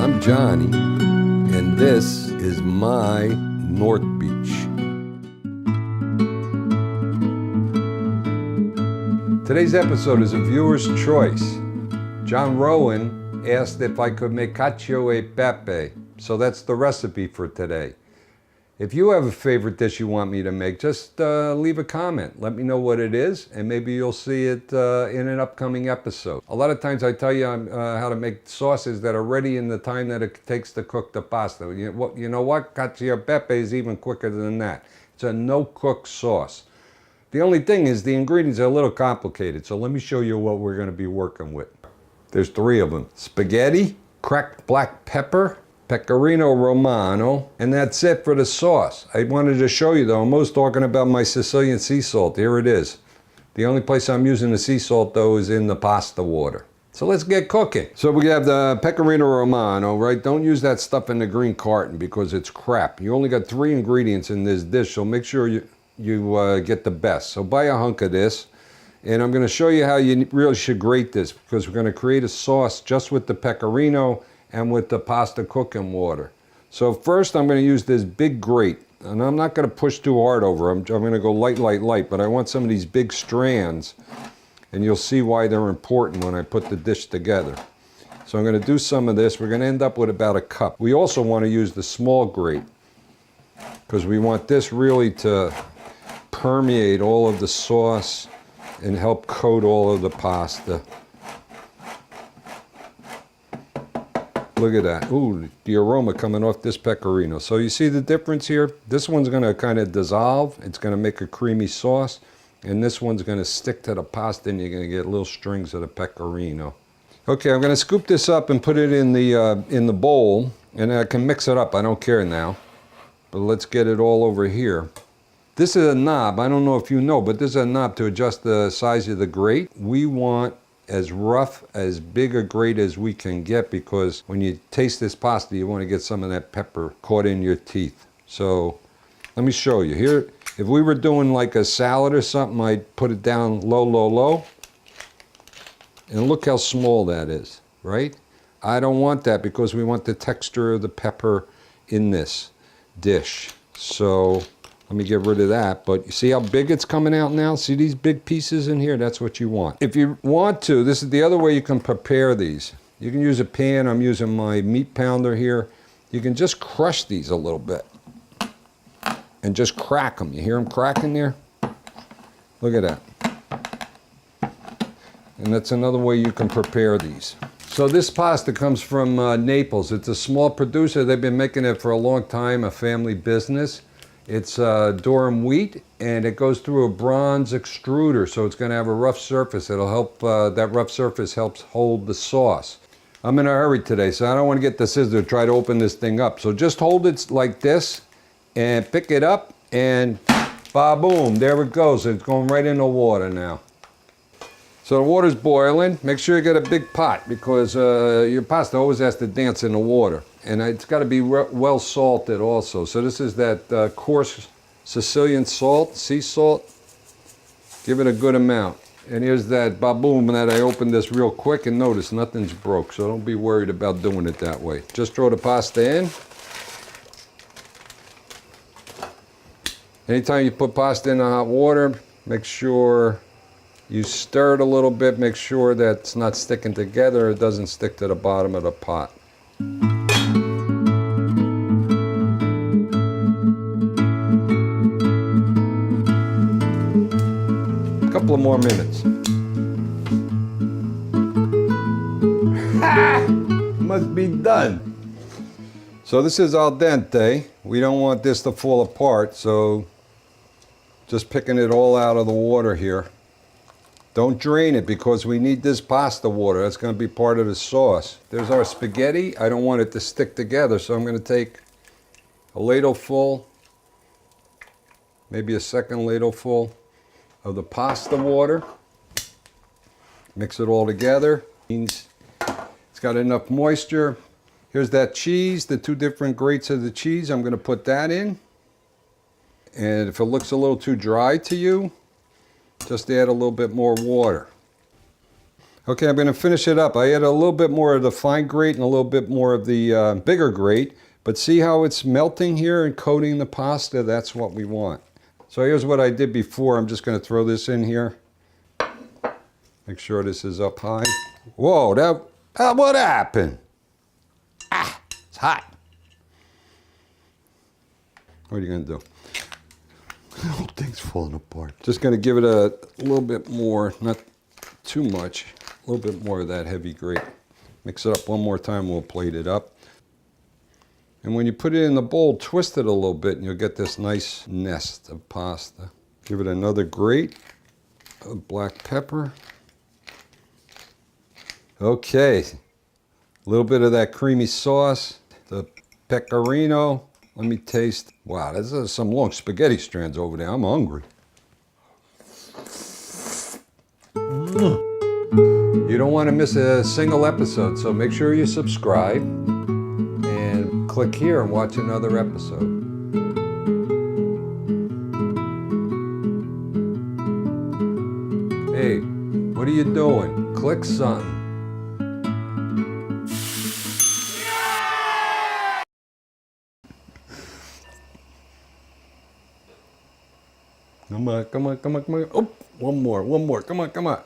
I'm Johnny, and this is my North Beach. Today's episode is a viewer's choice. John Rowan asked if I could make Cacio e Pepe, so that's the recipe for today. If you have a favorite dish you want me to make, just leave a comment. Let me know what it is, and maybe you'll see it in an upcoming episode. A lot of times I tell you how to make sauces that are ready in the time that it takes to cook the pasta. You know what? Cacio e Pepe is even quicker than that. It's a no-cook sauce. The only thing is the ingredients are a little complicated, so let me show you what we're going to be working with. There's 3 of them. Spaghetti, cracked black pepper, pecorino romano, and that's it for the sauce. I wanted to show you though, I'm most talking about my Sicilian sea salt. Here it is. The only place I'm using the sea salt though is in the pasta water. So let's get cooking. So we have the pecorino romano, right? Don't use that stuff in the green carton because it's crap. You only got 3 ingredients in this dish, so make sure you get the best. So buy a hunk of this, and I'm going to show you how you really should grate this, because we're going to create a sauce just with the pecorino and with the pasta cooking water. So first I'm going to use this big grate, and I'm not going to push too hard over. I'm going to go light, but I want some of these big strands, and you'll see why they're important when I put the dish together. So I'm going to do some of this. We're going to end up with about a cup. We also want to use the small grate, because we want this really to permeate all of the sauce and help coat all of the pasta. Look at that. Ooh, the aroma coming off this pecorino. So you see the difference here? This one's going to kind of dissolve. It's going to make a creamy sauce. And this one's going to stick to the pasta, and you're going to get little strings of the pecorino. Okay, I'm going to scoop this up and put it in the bowl. And I can mix it up. I don't care now. But let's get it all over here. This is a knob. I don't know if you know, but this is a knob to adjust the size of the grate. We want as rough, as big a grate as we can get, because when you taste this pasta, you want to get some of that pepper caught in your teeth. So let me show you. Here, if we were doing like a salad or something, I'd put it down low. And look how small that is, right? I don't want that because we want the texture of the pepper in this dish. So let me get rid of that, but you see how big it's coming out now? See these big pieces in here? That's what you want. If you want to, this is the other way you can prepare these. You can use a pan. I'm using my meat pounder here. You can just crush these a little bit and just crack them. You hear them cracking there? Look at that. And that's another way you can prepare these. So this pasta comes from Naples. It's a small producer. They've been making it for a long time, a family business. It's durum wheat, and it goes through a bronze extruder, so it's going to have a rough surface. It'll help, that rough surface helps hold the sauce. I'm in a hurry today, so I don't want to get the scissors to try to open this thing up. So just hold it like this, and pick it up, and ba-boom, there it goes. It's going right in the water now. So the water's boiling. Make sure you get a big pot, because your pasta always has to dance in the water. And it's got to be well salted also. So this is that coarse Sicilian salt, sea salt. Give it a good amount. And here's that ba-boom that I opened this real quick, and notice nothing's broke. So don't be worried about doing it that way. Just throw the pasta in. Anytime you put pasta in the hot water, make sure you stir it a little bit. Make sure that it's not sticking together. It doesn't stick to the bottom of the pot. Couple of more minutes. Must be done. So this is al dente. We don't want this to fall apart, so just picking it all out of the water here. Don't drain it, because we need this pasta water. That's going to be part of the sauce. There's our spaghetti. I don't want it to stick together, so I'm going to take a ladle full, maybe a second ladle full of the pasta water. Mix it all together. It's got enough moisture. Here's that cheese, the 2 different grates of the cheese. I'm going to put that in. And if it looks a little too dry to you, just add a little bit more water. Okay, I'm going to finish it up. I add a little bit more of the fine grate and a little bit more of the bigger grate. But see how it's melting here and coating the pasta? That's what we want. So here's what I did before. I'm just going to throw this in here. Make sure this is up high. Whoa, what happened? Ah, it's hot. What are you going to do? The whole thing's falling apart. Just going to give it a little bit more, not too much, a little bit more of that heavy grate. Mix it up one more time, we'll plate it up. And when you put it in the bowl, twist it a little bit and you'll get this nice nest of pasta. Give it another grate of black pepper. Okay, a little bit of that creamy sauce, the pecorino. Let me taste. Wow, there's some long spaghetti strands over there. I'm hungry. You don't want to miss a single episode, so make sure you subscribe and click here and watch another episode. Hey, what are you doing? Click something. Come on, come on, come on, come on. Oh, one more, come on, come on.